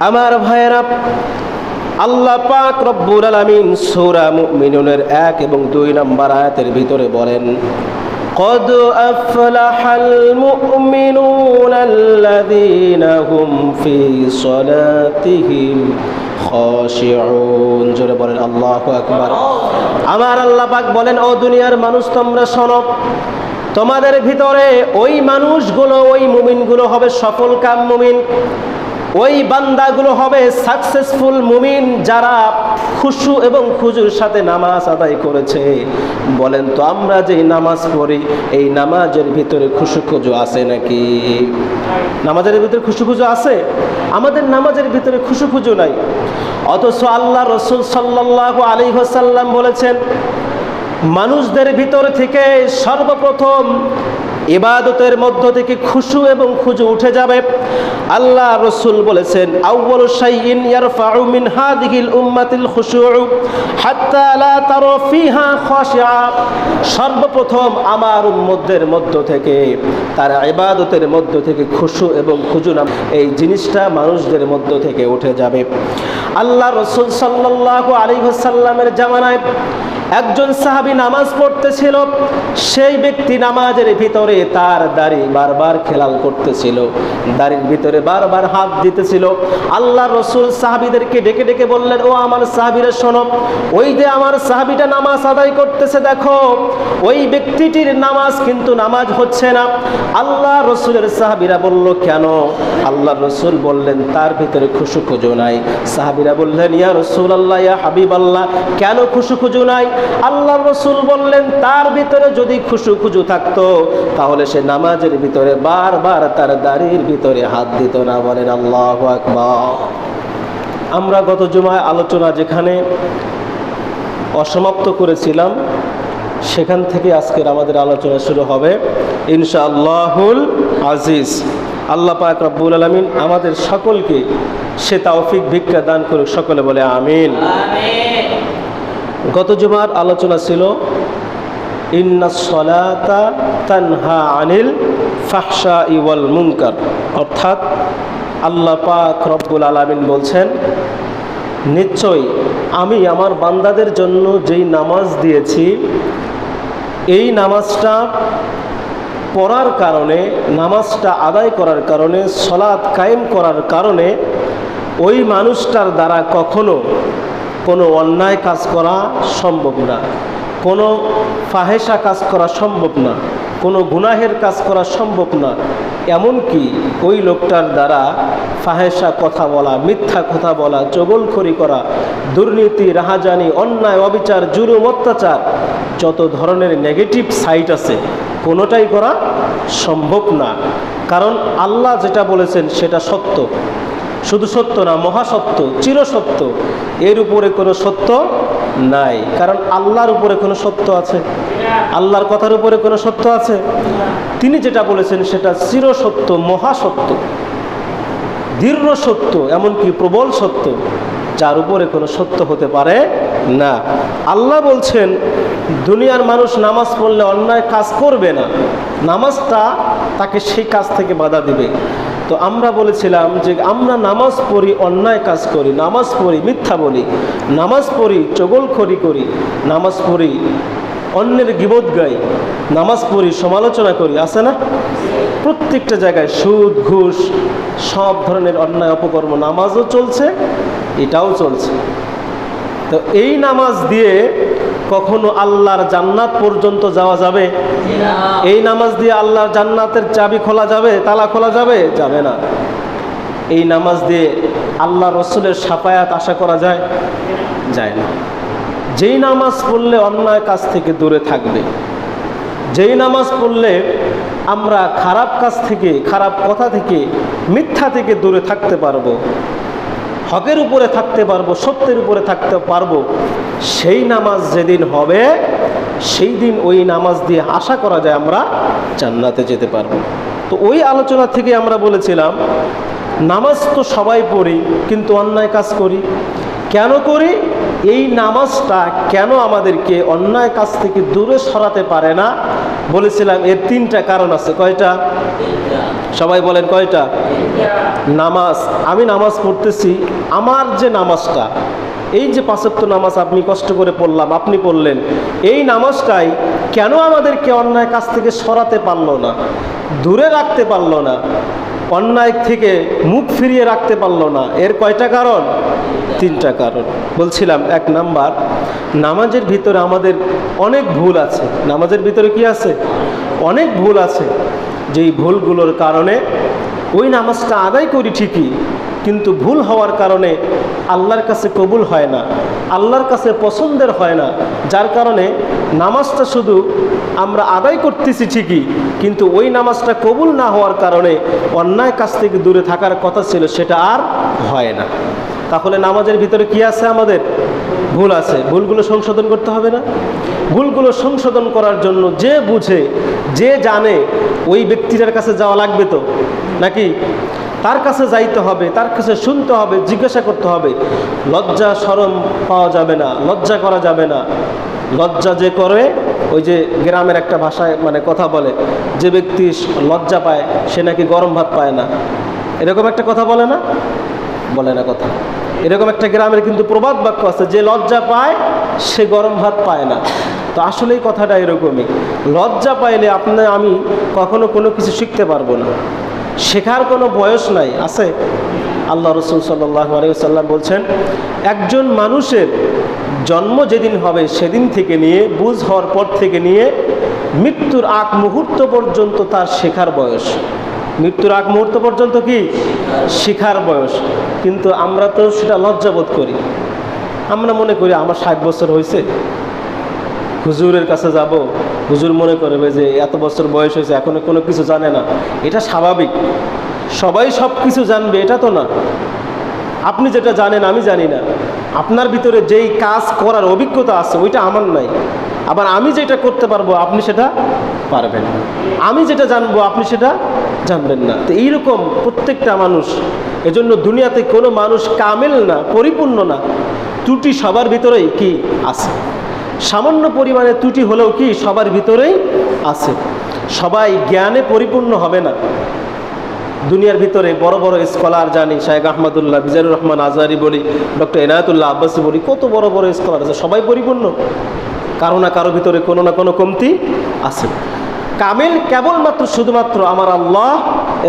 আমার ভাইয়েরা, আল্লাহ পাক রব্বুল আলামিন সূরা মুমিনুনের 1 এবং 2 নম্বর আয়াতের ভিতরে বলেন, قد أفلح المؤمنون الذين هم في صلاتهم خاشعون। জোরে বলেন আল্লাহু আকবার। আমার আল্লাহ পাক বলেন, ও দুনিয়ার মানুষ তোমরা শোনো, তোমাদের ভিতরে ওই মানুষগুলো, ওই মুমিনগুলো হবে সফল কাম মুমিন, ওই বান্দাগুলো হবে সাকসেসফুল মুমিন যারা খুশু এবং খুজুর সাথে নামাজ আদায় করেছে। বলেন তো, আমরা যে নামাজ পড়ি এই নামাজের ভিতরে খুশু খুজু আছে নাকি? নামাজের ভিতরে খুশু খুজু আছে? আমাদের নামাজের ভিতরে খুশু খুজু নাই। অথচ আল্লাহ রাসূল সাল্লাল্লাহু আলাইহি ওয়াসাল্লাম বলেছেন, মানুষদের ভিতর থেকে সর্বপ্রথম ইবাদতের মধ্য থেকে খুশু এবং খুজু উঠে যাবে। আল্লাহ রাসূল বলেছেন, আউয়ালু শাইইন ইয়ারফাউ মিন হাযিহিল উম্মাতিল খুশুউ হাত্তা লা তারা ফিহা খাশিআ। সর্বপ্রথম আমার উম্মতদের মধ্য থেকে, তার ইবাদতের মধ্য থেকে খুশু এবং খুজু নাম এই জিনিসটা মানুষদের মধ্য থেকে উঠে যাবে। আল্লাহ রাসূল সাল্লাল্লাহু আলাইহি ওয়াসাল্লামের জামানায় একজন সাহাবী নামাজ পড়তেছিল। সেই ব্যক্তি নামাজের ভিতরে তার দাড়ি বারবার খেলাল করতেছিল, দাড়ির ভিতরে বারবার হাত দিতেছিল। আল্লাহ রাসূল সাহাবীদেরকে ডেকে ডেকে বললেন, ও আমার সাহাবীরা শোনো, ওই যে আমার সাহাবীটা নামাজ আদায় করতেছে, দেখো ওই ব্যক্তিটির নামাজ কিন্তু নামাজ হচ্ছে না। আল্লাহ রাসূলের সাহাবীরা বলল, কেন? আল্লাহ রাসূল বললেন, তার ভিতরে খুশু খুজু নাই। সাহাবীরা বললেন, ইয়া রাসূলুল্লাহ, ইয়া হাবিবাল্লাহ, কেন খুশু খুজু নাই? আল্লাহ রাসূল বললেন, তার ভিতরে যদি খুশু খুজু থাকতো তাহলে সে নামাজের ভিতরে বারবার তার দাড়ির ভিতরে হাত দিত না। বলেন আল্লাহু আকবার। আমরা গত জুমায় আলোচনা যেখানে অসমাপ্ত করেছিলাম সেখান থেকে আজকের আমাদের আলোচনা শুরু হবে ইনশাআল্লাহুল আজিজ। আল্লাহ পাক রব্বুল আলামিন আমাদের সকলকে সে তৌফিক ভিক্ষা দান করুক। সকলে বলে আমিন। গত জুমার আলোচনা ছিল ইন্নাস সালাতা তানহা আনিল ফাহশাই ওয়াল মুনকার, অর্থাৎ আল্লাহ পাক রব্বুল আলামিন বলছেন, নিশ্চয়ই আমি আমার বান্দাদের জন্য যেই নামাজ দিয়েছি এই নামাজটা পড়ার কারণে, নামাজটা আদায় করার কারণে, সালাত কায়েম করার কারণে ওই মানুষটার দ্বারা কখনো কোনো অন্যায় কাজ করা সম্ভব না, কোনো ফাহেসা কাজ করা সম্ভব না, কোনো গুনাহের কাজ করা সম্ভব না। এমনকি ওই লোকটার দ্বারা ফাহেসা কথা বলা, মিথ্যা কথা বলা, চগলখড়ি করা, দুর্নীতি, রাহাজানি, অন্যায়, অবিচার, জুলুম, অত্যাচার, যত ধরনের নেগেটিভ সাইড আছে কোনোটাই করা সম্ভব না। কারণ আল্লাহ যেটা বলেছেন সেটা সত্য, শুধু সত্য না, মহাসত্য, চিরসত্য, এর উপরে কোনো সত্য নাই। কারণ আল্লাহর উপরে কোনো সত্য আছে? আল্লাহর কথার উপরে কোনো সত্য আছে? তিনি যেটা বলেছেন সেটা চিরসত্য, মহাসত্য, দৃঢ় সত্য, এমনকি প্রবল সত্য, যার উপরে কোনো সত্য হতে পারে না। আল্লাহ বলছেন, দুনিয়ার মানুষ নামাজ পড়লে অন্যায় কাজ করবে না, নামাজটা তাকে সেই কাজ থেকে বাধা দিবে। তো আমরা বলেছিলাম যে আমরা নামাজ পড়ি, অন্যায় কাজ করি, নামাজ পড়ি, মিথ্যা বলি, নামাজ পড়ি, চগলখড়ি করি, নামাজ পড়ি, অন্যের গীবত গাই, নামাজ পড়ি, সমালোচনা করি, আছে না? প্রত্যেকটা জায়গায় সুদ, ঘুষ, সব ধরনের অন্যায় অপকর্ম নামাজও চলছে, এটাও চলছে। তো এই নামাজ দিয়ে কখনো আল্লাহর জান্নাত পর্যন্ত যাওয়া যাবে? এই নামাজ দিয়ে আল্লাহর জান্নাতের চাবি খোলা যাবে, তালা খোলা যাবে? যাবে না। এই নামাজ দিয়ে আল্লাহ রসুলের শাফায়াত আশা করা যায়? যায় না। যেই নামাজ পড়লে অন্যায় কাজ থেকে দূরে থাকবে, যেই নামাজ পড়লে আমরা খারাপ কাজ থেকে, খারাপ কথা থেকে, মিথ্যা থেকে দূরে থাকতে পারবো, হকের উপরে থাকতে পারবো, সত্যের উপরে থাকতে পারবো, সেই নামাজ যেদিন হবে সেই দিন ওই নামাজ দিয়ে আশা করা যায় আমরা জান্নাতে যেতে পারবো। তো ওই আলোচনা থেকে আমরা বলেছিলাম নামাজ তো সবাই পড়ি কিন্তু অন্যায় কাজ করি। কেন করি? এই নামাজটা কেন আমাদেরকে অন্যায় কাজ থেকে দূরে সরাতে পারে না? বলেছিলাম এর 3টা কারণ আছে। কয়টা? সবাই বলেন কয়টা? নামাজ, আমি নামাজ পড়তেছি, আমার যে নামাজটা, এই যে 5 ওয়াক্ত নামাজ আপনি কষ্ট করে পড়লাম, আপনি পড়লেন, এই নামাজটাই কেন আমাদেরকে অন্যায় কাজ থেকে সরাতে পারলো না, দূরে রাখতে পারলো না, অন্যায় থেকে মুখ ফিরিয়ে রাখতে পারলো না? এর কয়টা কারণ? 3টা কারণ। বলছিলাম 1 নাম্বার, নামাজের ভিতরে আমাদের অনেক ভুল আছে। নামাজের ভিতরে কি আছে? অনেক ভুল আছে। যেই ভুলগুলোর কারণে ওই নামাজটা আদায় করি ঠিকই, কিন্তু ভুল হওয়ার কারণে আল্লাহর কাছে কবুল হয় না, আল্লাহর কাছে পছন্দের হয় না। যার কারণে নামাজটা শুধু আমরা আদায় করতেছি ঠিকই, কিন্তু ওই নামাজটা কবুল না হওয়ার কারণে অন্যায় কাজ থেকে দূরে থাকার কথা ছিল, সেটা আর হয় না। তাহলে নামাজের ভিতরে কি আছে? আমাদের ভুল আছে। ভুলগুলো সংশোধন করতে হবে না? ভুলগুলো সংশোধন করার জন্য যে বুঝে, যে জানে, ওই ব্যক্তিটার কাছে যাওয়া লাগবে তো নাকি? তার কাছে যাইতে হবে, তার কাছে শুনতে হবে, জিজ্ঞাসা করতে হবে। লজ্জা শরম পাওয়া যাবে না, লজ্জা করা যাবে না। লজ্জা যে করে, ওই যে গ্রামের একটা ভাষায় মানে কথা বলে, যে ব্যক্তি লজ্জা পায় সে নাকি গরম ভাত পায় না, এরকম একটা কথা বলে না? বলে না কথা? এরকম একটা গ্রামের কিন্তু প্রবাদ বাক্য আছে, যে লজ্জা পায় সে গরম ভাত পায় না। তো আসলে এই কথাটা এরকমই। লজ্জা পাইলে আমি কখনো কোনো কিছু শিখতে পারবো না, শেখার কোনো বয়স নাই। আছে? আল্লাহ রসুল সাল্লাল্লাহু আলাইহি ওয়াসাল্লাম বলছেন, একজন মানুষের জন্ম যেদিন হবে সেদিন থেকে নিয়ে, বুঝ হওয়ার পর থেকে নিয়ে মৃত্যুর আগ মুহূর্ত পর্যন্ত তার শেখার বয়স। মৃত্যুর আগ মুহূর্ত পর্যন্ত কি শেখার বয়স? কিন্তু আমরা তো সেটা লজ্জাবোধ করি। আমরা মনে করি আমার 60 বছর হয়েছে, হুজুরের কাছে যাব, হুজুর মনে করবে যে এত বছর বয়স হয়েছে এখনো কোনো কিছু জানে না। এটা স্বাভাবিক, সবাই সব কিছু জানবে এটা তো না। আপনি যেটা জানেন আমি জানি না, আপনার ভিতরে যেই কাজ করার অভিজ্ঞতা আছে ওইটা আমার নাই। আবার আমি যেটা করতে পারবো আপনি সেটা পারবেন না, আমি যেটা জানবো আপনি সেটা জানবেন না। তো এইরকম প্রত্যেকটা মানুষ, এজন্য দুনিয়াতে কোনো মানুষ কামেল না, পরিপূর্ণ না। ত্রুটি সবার ভিতরেই কি আছে, সামান্য পরিমাণে ত্রুটি হলেও কি সবার ভিতরেই আছে। সবাই জ্ঞানে পরিপূর্ণ হবে না। দুনিয়ার ভিতরে বড় বড় স্কলার জানি, শায়েখ আহমদুল্লাহ, বিজারুর রহমান আজহারি বলি, ডক্টর এনায়েতুল্লাহ আব্বাসী বলি, কত বড় বড় স্কলার আছে, সবাই পরিপূর্ণ? কারো না কারো ভিতরে কোনো না কোনো কমতি আছে। কামেল কেবলমাত্র শুধুমাত্র আমার আল্লাহ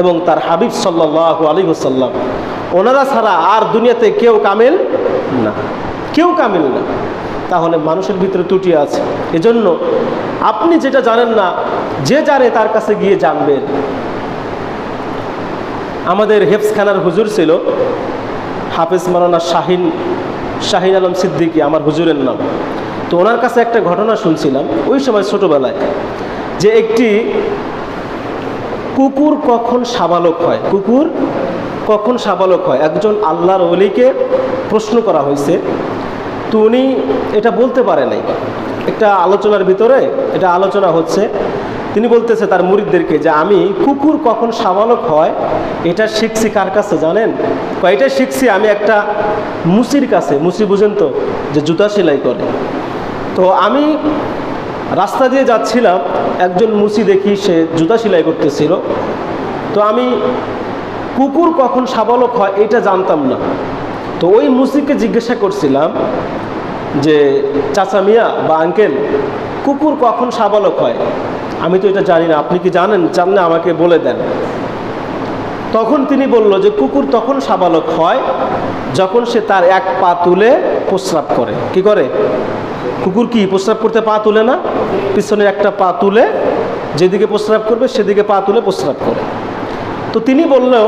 এবং তার হাবিব সাল্লাল্লাহু আলাইহি ওয়াসাল্লাম, ওনারা ছাড়া আর দুনিয়াতে কেউ কামেল না, কেউ কামেল না। তাহলে মানুষের ভিতরে ত্রুটি আছে। এজন্য আপনি যেটা জানেন না, যে জানে তার কাছে গিয়ে জানবেন। আমাদের হেফজখানার হুজুর ছিল হাফেজ মাওলানা শাহিন আলম সিদ্দিকী, আমার হুজুরের নাম। তো ওনার কাছে একটা ঘটনা শুনছিলাম ওই সময় ছোটবেলায়, যে একটি কুকুর কখন সাবালক হয়, কুকুর কখন সাবালক হয়। একজন আল্লাহর ওলিকে প্রশ্ন করা হয়েছে, তো উনি এটা বলতে পারে নাই। একটা আলোচনার ভিতরে এটা আলোচনা হচ্ছে, তিনি বলতেছে তার মুরিদদেরকে যে আমি কুকুর কখন সাবালক হয় এটা শিখছি কার কাছে জানেন? এটা শিখছি আমি একটা মুসির কাছে। মুসি বুঝেন তো, যে জুতা সেলাই করে। তো আমি রাস্তা দিয়ে যাচ্ছিলাম, একজন মুসি দেখি সে জুতা সেলাই করতেছিল। তো আমি কুকুর কখন সাবালক হয় এটা জানতাম না। তো ওই মুসিকে জিজ্ঞাসা করছিলাম যে চাচা মিয়া বা আঙ্কেল, কুকুর কখন সাবালক হয়? আমি তো এটা জানি না, আপনি কি জানেন? জানলে আমাকে বলে দেন। তখন তিনি বলল যে কুকুর তখন সাবালক হয় যখন সে তার এক পা তুলে প্রস্রাব করে। কি করে? কুকুর কি প্রস্রাব করতে পা তুলে না? পিছনের একটা পা তুলে, যেদিকে প্রস্রাব করবে সেদিকে পা তুলে প্রস্রাব করে। তো তিনি বললেও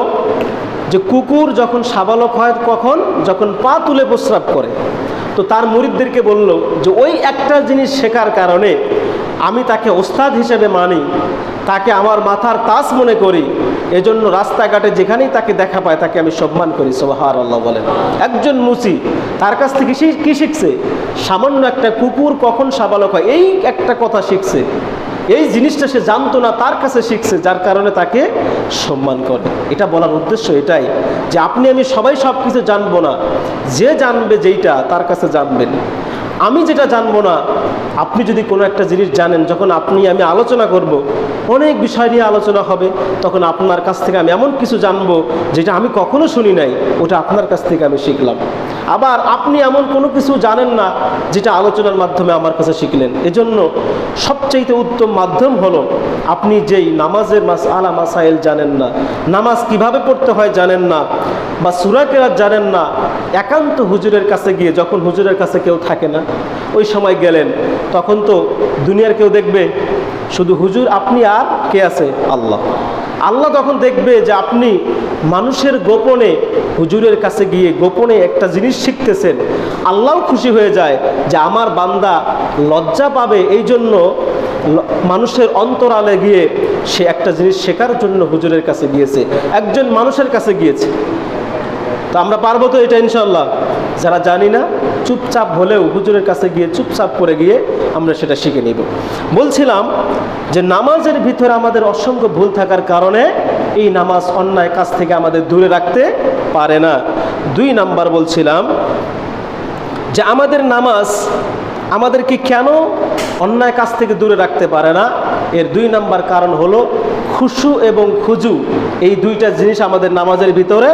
যে কুকুর যখন সাবালক হয় কখন? যখন পা তুলে প্রস্রাব করে। তো তার মুরিদদেরকে বলল যে ওই একটা জিনিস শেখার কারণে আমি তাকে ওস্তাদ হিসেবে মানি, তাকে আমার মাথার তাজ মনে করি। এজন্য রাস্তাঘাটে যেখানেই তাকে দেখা পায় তাকে আমি সম্মান করি। সুবহানাল্লাহ বলেন। একজন মুসি তার কাছ থেকে কি শিখছে? সামান্য একটা কুকুর কখন সাবালক হয় এই একটা কথা শিখছে। এই জিনিসটা সে জানতো না, তার কাছে শিখছে, যার কারণে তাকে সম্মান করে। এটা বলার উদ্দেশ্য এটাই যে আপনি আমি সবাই সব কিছু জানবো না, যে জানবে যেইটা তার কাছে জানবেন। আমি যেটা জানবো না, আপনি যদি কোনো একটা জিনিস জানেন, যখন আপনি আমি আলোচনা করব, অনেক বিষয় নিয়ে আলোচনা হবে, তখন আপনার কাছ থেকে আমি এমন কিছু জানবো যেটা আমি কখনো শুনি নাই, ওটা আপনার কাছ থেকে আমি শিখলাম। আবার আপনি এমন কোনো কিছু জানেন না যেটা আলোচনার মাধ্যমে আমার কাছে শিখলেন। এজন্য সবচাইতে উত্তম মাধ্যম হলো, আপনি যেই নামাজের মাসআলা মাসাইল জানেন না, নামাজ কিভাবে পড়তে হয় জানেন না, বা সূরা কেরাত জানেন না, একান্ত হুজুরের কাছে গিয়ে, যখন হুজুরের কাছে কেউ থাকে না ওই সময় গেলেন, তখন তো দুনিয়ার কেউ দেখবে শুধু হুজুর, আপনি আর কে আছে? আল্লাহ। আল্লাহ তখন দেখবে যে আপনি মানুষের গোপনে হুজুরের কাছে গিয়ে গোপনে একটা জিনিস শিখতেছেন। আল্লাহও খুশি হয়ে যায় যে আমার বান্দা লজ্জা পাবে, এই জন্য মানুষের অন্তরালে গিয়ে সে একটা জিনিস শেখার জন্য হুজুরের কাছে গিয়েছে, একজন মানুষের কাছে গিয়েছে। তো আমরা পারবো তো এটা ইনশাল্লাহ? যারা জানি না, চুপচাপ হলেও হুজুরের কাছে গিয়ে চুপচাপ করে গিয়ে আমরা সেটা শিখে নিব। বলছিলাম যে নামাজের ভিতরে আমাদের অসংখ্য ভুল থাকার কারণে এই নামাজ অন্যায় কাজ থেকে আমাদের দূরে রাখতে পারে না। 2 নাম্বার বলছিলাম যে আমাদের নামাজ আমাদেরকে কেন অন্যায় কাজ থেকে দূরে রাখতে পারে না। এর 2 নাম্বার কারণ হলো খুশু এবং খুজু, এই 2টা জিনিস আমাদের নামাজের ভিতরে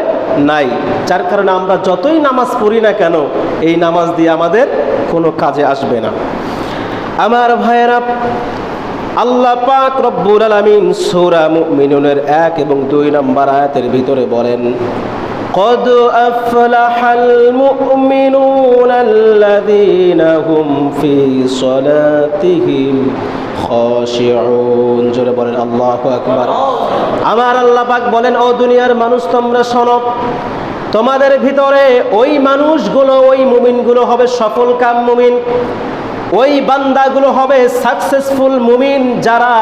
নাই, যার কারণে আমরা যতই নামাজ পড়ি না কেন এই নামাজ দিয়ে আমাদের কোনো কাজে আসবে না। আমার ভাইয়েরা, আল্লাহ পাক রব্বুল আলামিন সূরা মুমিনুনের 1 এবং 2 নম্বর আয়াতের ভিতরে বলেন, قد أفلح المؤمنون الذين هم في صلاتهم خاشعون। জোরে বলেন আল্লাহু আকবার। আমার আল্লাহ পাক বলেন, ও দুনিয়ার মানুষ তোমরা শোনো, তোমাদের ভিতরে ওই মানুষগুলো, ওই মুমিনগুলো হবে সফল কাম মুমিন, ওই বান্দাগুলো হবে সাকসেসফুল মুমিন যারা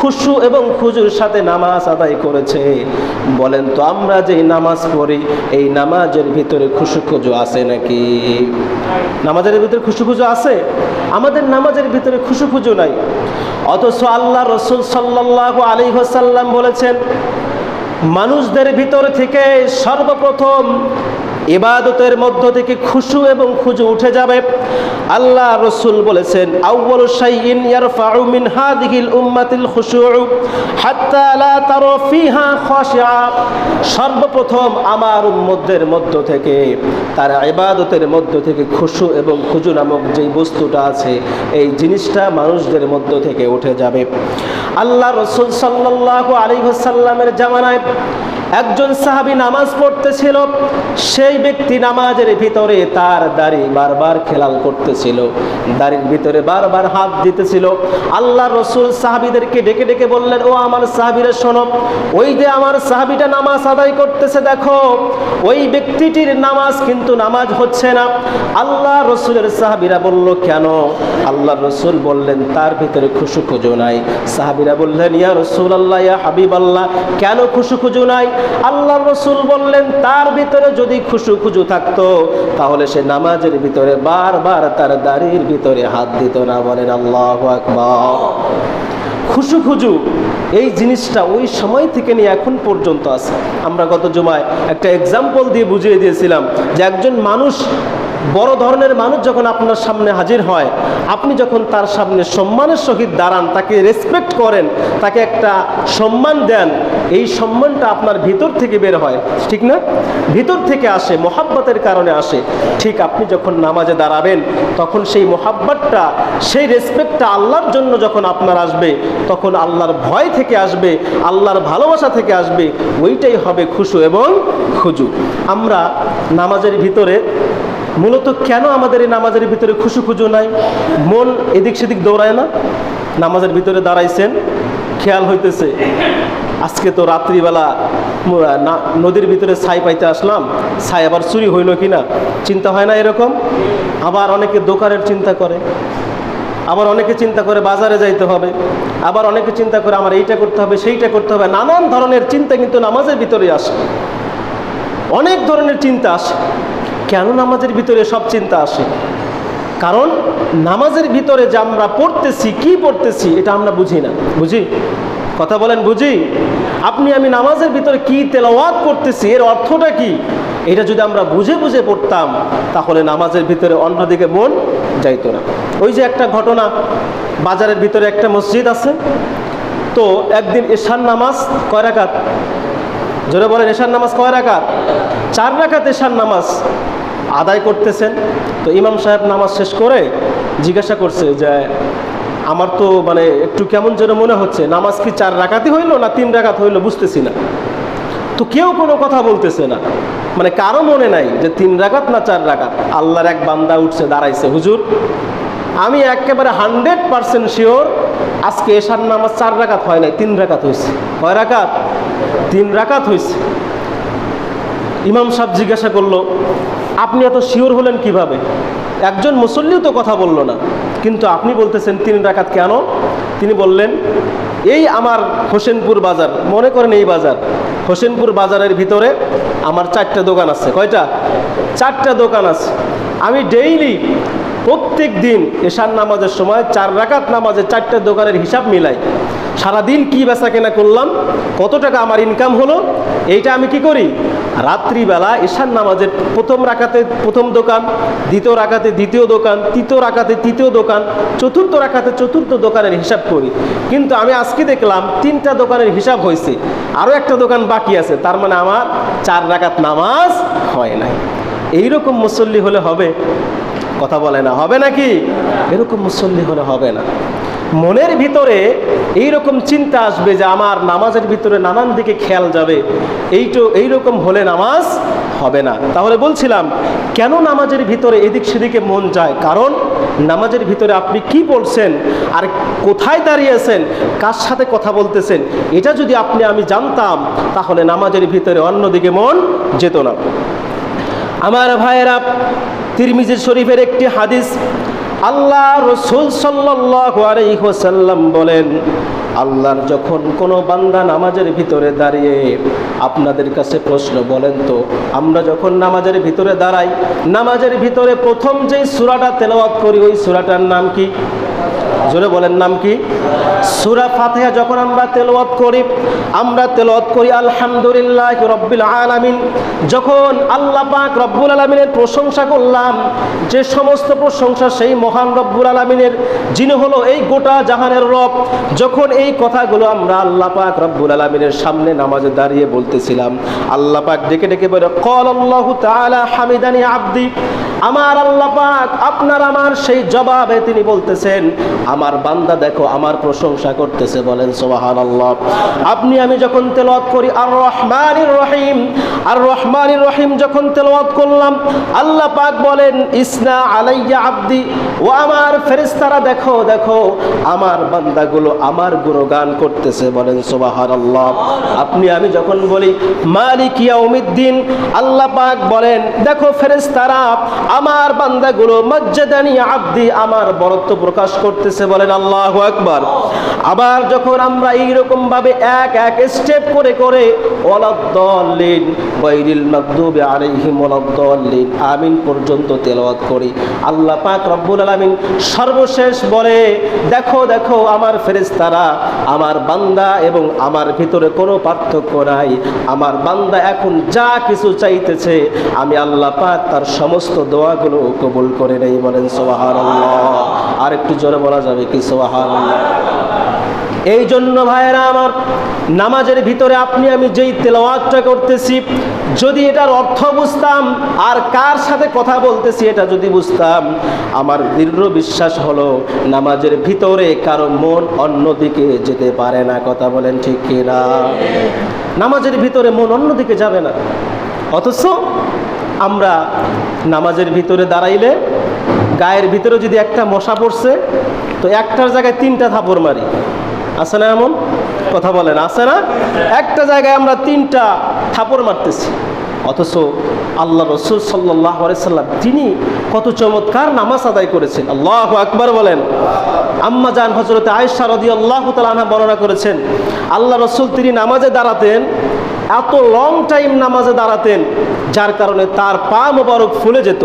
খুশু এবং খুজুর সাথে নামাজ আদায় করেছে। বলেন তো আমরা যে নামাজ পড়ি এই নামাজের ভিতরে খুশু খুজু আছে নাকি? নামাজের ভিতরে খুশু খুজু আছে? আমাদের নামাজের ভিতরে খুশু খুজু নাই। অথচ আল্লাহ রাসূল সাল্লাল্লাহু আলাইহি ওয়াসাল্লাম বলেছেন, মানুষদের ভিতর থেকে সর্বপ্রথম ইবাদতের মধ্য থেকে খুশু এবং খুজু উঠে যাবে। আল্লাহ রাসূল বলেছেন, আউয়ালু শাইইন ইয়ারফাউ মিন হাযিহিল উম্মাতিল খুশুউ হাত্তা লা তারা ফিহা খাশিআ। সর্বপ্রথম আমার উম্মতদের মধ্য থেকে, তার ইবাদতের মধ্য থেকে খুশু এবং খুজু নামক যেই বস্তুটা আছে, এই জিনিসটা মানুষদের মধ্য থেকে উঠে যাবে। আল্লাহ রাসূল সাল্লাল্লাহু আলাইহি ওয়াসাল্লামের জামানায় একজন সাহাবী নামাজ পড়তেছিল, সেই ব্যক্তি নামাজের ভিতরে তার দাড়ি বারবার খেলাল করতেছিল, দাড়ির ভিতরে বারবার হাত দিতেছিল। আল্লাহ রাসূল সাহাবীদেরকে ডেকে ডেকে বললেন, ও আমার সাহাবীরা শোনো, ওই যে আমার সাহাবীটা নামাজ আদায় করতেছে, দেখো ওই ব্যক্তিটির নামাজ কিন্তু নামাজ হচ্ছে না। আল্লাহ রাসূলের সাহাবীরা বলল, কেন? আল্লাহ রাসূল বললেন, তার ভিতরে খুশু খুজু নাই। সাহাবীরা বললেন, ইয়া রাসূলুল্লাহ, ইয়া হাবিবাল্লাহ, কেন খুশু খুজু নাই? আল্লাহ রাসূল বললেন, তার ভিতরে যদি খুশু খুজু থাকতো তাহলে সে নামাজের ভিতরে বারবার তার দাড়ির ভিতরে হাত দিত না। বলেন আল্লাহু আকবার। খুশু খুজু এই জিনিসটা ওই সময় থেকে নিয়ে এখন পর্যন্ত আছে। আমরা গত জুমায় একটা এক্সাম্পল দিয়ে বুঝিয়ে দিয়েছিলাম যে একজন মানুষ, বড় ধরনের মানুষ যখন আপনার সামনে হাজির হয়, আপনি যখন তার সামনে সম্মানের সহিত দাঁড়ান, তাকে রেসপেক্ট করেন, তাকে একটা সম্মান দেন, এই সম্মানটা আপনার ভিতর থেকে বের হয়, ঠিক না? ভিতর থেকে আসে, মোহাব্বতের কারণে আসে। ঠিক আপনি যখন নামাজে দাঁড়াবেন তখন সেই মোহাব্বতটা, সেই রেসপেক্টটা আল্লাহর জন্য যখন আপনার আসবে, তখন আল্লাহর ভয় থেকে আসবে, আল্লাহর ভালোবাসা থেকে আসবে, ওইটাই হবে খুশু এবং খুজু। আমরা নামাজের ভিতরে মূলত কেন আমাদের এই নামাজের ভিতরে খুশু খুজু নাই? মন এদিক সেদিক দৌড়ায় না? নামাজের ভিতরে দাঁড়াইছেন, খেয়াল হইতেছে আজকে তো রাত্রিবেলা নদীর ভিতরে ছাই পাইতে আসলাম, ছাই আবার চুরি হইল কিনা, চিন্তা হয় না এরকম? আবার অনেকে দোকানের চিন্তা করে, আবার অনেকে চিন্তা করে বাজারে যাইতে হবে, আবার অনেকে চিন্তা করে আমার এইটা করতে হবে, সেইটা করতে হবে। নানান ধরনের চিন্তা কিন্তু নামাজের ভিতরে আসে, অনেক ধরনের চিন্তা আসে। কেন নামাজের ভিতরে সব চিন্তা আসে? কারণ নামাজের ভিতরে যে আমরা পড়তেছি, কি পড়তেছি এটা আমরা বুঝি না। বুঝি? কথা বলেন, বুঝি? আপনি আমি নামাজের ভিতরে কি তেলাওয়াত করতেছি, এর অর্থটা কি, এটা যদি আমরা বুঝে বুঝে পড়তাম তাহলে নামাজের ভিতরে অন্যদিকে মন যাইতো না। ওই যে একটা ঘটনা, বাজারের ভিতরে একটা মসজিদ আছে, তো একদিন এশার নামাজ কয় রাকাত? জোরে বলেন, এশার নামাজ কয় রাকাত? 4 রাকাত এশার নামাজ আদায় করতেছেন। তো ইমাম সাহেব নামাজ শেষ করে জিজ্ঞাসা করছে যে আমার তো মানে একটু কেমন যেন মনে হচ্ছে, নামাজ কি 4 রাকাতই হইলো না 3 রাকাত হইলো, বুঝতেছি না। তো কেউ কোনো কথা বলতেছে না, মানে কারো মনে নাই যে 3 রাকাত না 4 রাকাত। আল্লাহর এক বান্দা উঠছে, দাঁড়াইছে, হুজুর আমি একেবারে 100% শিওর আজকে এশার নামাজ 4 রাকাত হয় নাই, 3 রাকাত হয়েছে। কয় রাকাত? 3 রাকাত হয়েছে। ইমাম সাহেব জিজ্ঞাসা করলো, আপনি এত শিওর হলেন কিভাবে? একজন মুসল্লিও তো কথা বললো না, কিন্তু আপনি বলতেছেন 3 রাকাত কেন? তিনি বললেন, এই আমার হোসেনপুর বাজার, মনে করেন এই বাজার, হোসেনপুর বাজারের ভিতরে আমার 4টা দোকান আছে। কয়টা? 4টা দোকান আছে। আমি ডেইলি প্রত্যেক দিন এশার নামাজের সময় 4 রাকাত নামাজে 4টা দোকানের হিসাব মিলাই, সারাদিন কি বেচা কেনা করলাম, কত টাকা আমার ইনকাম হলো, এইটা আমি কি করি, রাত্রিবেলা এশার নামাজের প্রথম রাকাতে প্রথম দোকান, দ্বিতীয় রাকাতে দ্বিতীয় দোকান, তৃতীয় রাকাতে তৃতীয় দোকান, চতুর্থ রাকাতে চতুর্থ দোকানের হিসাব করি। কিন্তু আমি আজকে দেখলাম 3টা দোকানের হিসাব হয়েছে, আরও একটা দোকান বাকি আছে, তার মানে আমার 4 রাকাত নামাজ হয় নাই। এইরকম মুসল্লি হলে হবে? কথা বলে না, হবে নাকি? এরকম মুসল্লি হলে হবে না। মনের ভিতরে এইরকম চিন্তা আসবে যে আমার নামাজের ভিতরে নানান দিকে খেয়াল যাবে, এইরকম হলে নামাজ হবে না। তাহলে বলছিলাম কেন নামাজের ভিতরে এদিক সেদিকে মন যায়? কারণ নামাজের ভিতরে আপনি কি বলছেন আর কোথায় দাঁড়িয়েছেন, কার সাথে কথা বলতেছেন, এটা যদি আপনি আমি জানতাম তাহলে নামাজের ভিতরে অন্যদিকে মন যেত না। আমার ভাইয়েরা, তিরমিজি শরীফের একটি হাদিস, আল্লাহ রাসূল সাল্লাল্লাহু আলাইহি ওয়াসাল্লাম বলেন, আল্লাহর যখন কোনো বান্দা নামাজের ভিতরে দাঁড়িয়ে, আপনাদের কাছে প্রশ্ন, বলেন তো আমরা যখন নামাজের ভিতরে দাঁড়াই, নামাজের ভিতরে প্রথম যেই সূরাটা তেলাওয়াত করি ওই সূরাটার নাম কি? জোরে বলেন, নাম কি? সূরা ফাতিহা। যখন আমরা তেলাওয়াত করি আলহামদুলিল্লাহি রাব্বিল আলামিন। যখন আল্লাহ পাক রব্বুল আলামিনের প্রশংসা করলাম, যে সমস্ত প্রশংসা সেই মহান রব্বুল আলামিনের, যিনি হলো এই গোটা জাহানের রব, যখন এই কথাগুলো আমরা আল্লাহ পাক রব্বুল আলামিনের সামনে নামাজে দাঁড়িয়ে বলতেছিলাম, আল্লাহ পাক ডেকে ডেকে বলে, ক্বালাল্লাহু তাআলা হামিদানি আবদি, আমার আল্লাহ পাক আপনার আমার সেই জবাবে তিনি বলতেছেন, আমার বান্দা দেখো আমার প্রশংসা করতেছে। বলেন সুবহানাল্লাহ। আপনি আমি যখন তেলাওয়াত করি আর রহমানির রহিম, আর রহমানির রহিম যখন তেলাওয়াত করলাম, আল্লাহ পাক বলেন, ইসনা আলাইয়া আবদি, ও আমার ফেরেশতারা দেখো দেখো আমার বান্দাগুলো আমার গুণগান করতেছে। বলেন সুবহানাল্লাহ। আপনি আমি যখন বলি মালিক ইয়াউমিদ্দিন, আল্লাহ পাক বলেন, দেখো ফেরেশতারা আমার বান্দাগুলো মজ্জাদানি আবদি, আমার বরত্ব প্রকাশ করতেছে। বলেন আল্লাহু আকবার। আবার যখন আমরা এইরকম ভাবে এক এক স্টেপ করে করে ওয়ালাদ-দাল্লিন গায়রিল মাগদুবি আলাইহিম ওয়ালাদ-দাল্লিন আমিন পর্যন্ত তেলাওয়াত করি, আল্লাহ পাক রব্বুল আলামিন সর্বশেষ বলে, দেখো দেখো আমার ফেরেশতারা আমার বান্দা এবং আমার ভিতরে কোনো পার্থক্য নাই, আমার বান্দা এখন যা কিছু চাইতেছে আমি আল্লাহ পাক তার সমস্ত দোয়াগুলো কবুল করে নেই। বলেন সুবহানাল্লাহ। আর একটু জোরে বলা যাবে কি সুবহানাল্লাহ? এই জন্য ভাইয়েরা আমার, নামাজের ভিতরে আপনি আমি যেই তেলাওয়াতটা করতেছি, যদি এটার অর্থ বুঝতাম আর কার সাথে কথা বলতেছি এটা যদি বুঝতাম, আমার দৃঢ় বিশ্বাস হলো নামাজের ভিতরে কারো মন অন্যদিকে যেতে পারে না। কথা বলেন ঠিক কিনা? নামাজের ভিতরে মন অন্যদিকে যাবে না। অথচ আমরা নামাজের ভিতরে দাঁড়াইলে গায়ের ভিতরে যদি একটা মশা পড়ছে তো একটার জায়গায় 3টা থাপড় মারি, আছে না এমন? কথা বলেন, আছে না? একটা জায়গায় আমরা 3টা থাপড় মারতেছি। অথচ আল্লাহ রাসূল সাল্লাল্লাহু আলাইহি সাল্লাম তিনি কত চমৎকার নামাজ আদায় করেছেন। আল্লাহু আকবার বলেন। আম্মা জান হযরত আয়েশা রাদিয়াল্লাহু তাআলা আনহা বর্ণনা করেছেন, আল্লাহ রাসূল তিনি নামাজে দাঁড়াতেন, এত লং টাইম নামাজে দাঁড়াতেন যার কারণে তার পা মোবারক ফুলে যেত।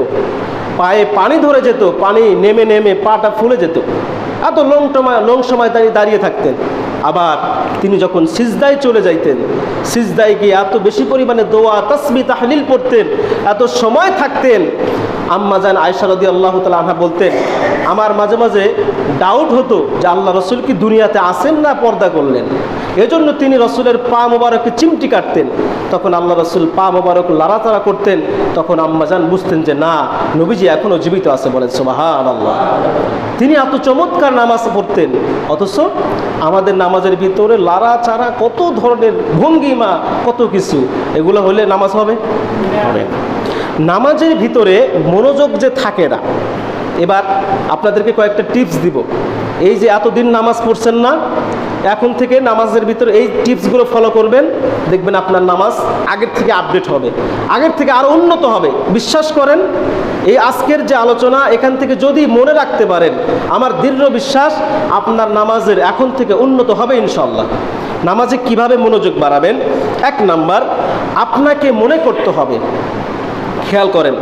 পায়ে পানি ধরে যেত, পানি নেমে নেমে পাটা ফুলে যেত, এত লং সময় দাঁড়িয়ে থাকতেন। আবার তিনি যখন সিজদায় চলে যাইতেন, সিজদায় গিয়ে এত বেশি পরিমাণে দোয়া তাসবিহ তাহলিল পড়তেন, এত সময় থাকতেন। আম্মা জান আয়েশা রাদিয়াল্লাহু তাআলা আনহা বলতেন, আমার মাঝে মাঝে ডাউট হতো যে আল্লাহ রসুল কি দুনিয়াতে আসেন না পর্দা করলেন। এজন্য তিনি রসুলের পা মোবারকে চিমটি কাটতেন, তখন আল্লাহ রসুল পা মোবারক লাড়াচাড়া করতেন, তখন আম্মা জান বুঝতেন যে না, নবীজি এখনও জীবিত আছে। বলেন সুবহানাল্লাহ। তিনি এত চমৎকার নামাজ পড়তেন, অথচ আমাদের নামাজের ভিতরে লাড়াচাড়া, কত ধরনের ভঙ্গিমা, কত কিছু, এগুলো হলে নামাজ হবে? হবে না। নামাজের ভিতরে মনোযোগ যে থাকে না। এবার আপনাদেরকে কয়েকটা টিপস দিব। এই যে এতদিন নামাজ পড়ছেন না, এখন থেকে নামাজের ভিতরে এই টিপসগুলো ফলো করবেন, দেখবেন আপনার নামাজ আগের থেকে আপডেট হবে, আগের থেকে আরও উন্নত হবে। বিশ্বাস করেন, এই আজকের যে আলোচনা, এখান থেকে যদি মনে রাখতে পারেন, আমার দৃঢ় বিশ্বাস আপনার নামাজের এখন থেকে উন্নত হবে ইনশাআল্লাহ। নামাজে কিভাবে মনোযোগ বাড়াবেন? 1 নাম্বার, আপনাকে মনে করতে হবে, খেয়াল করেন,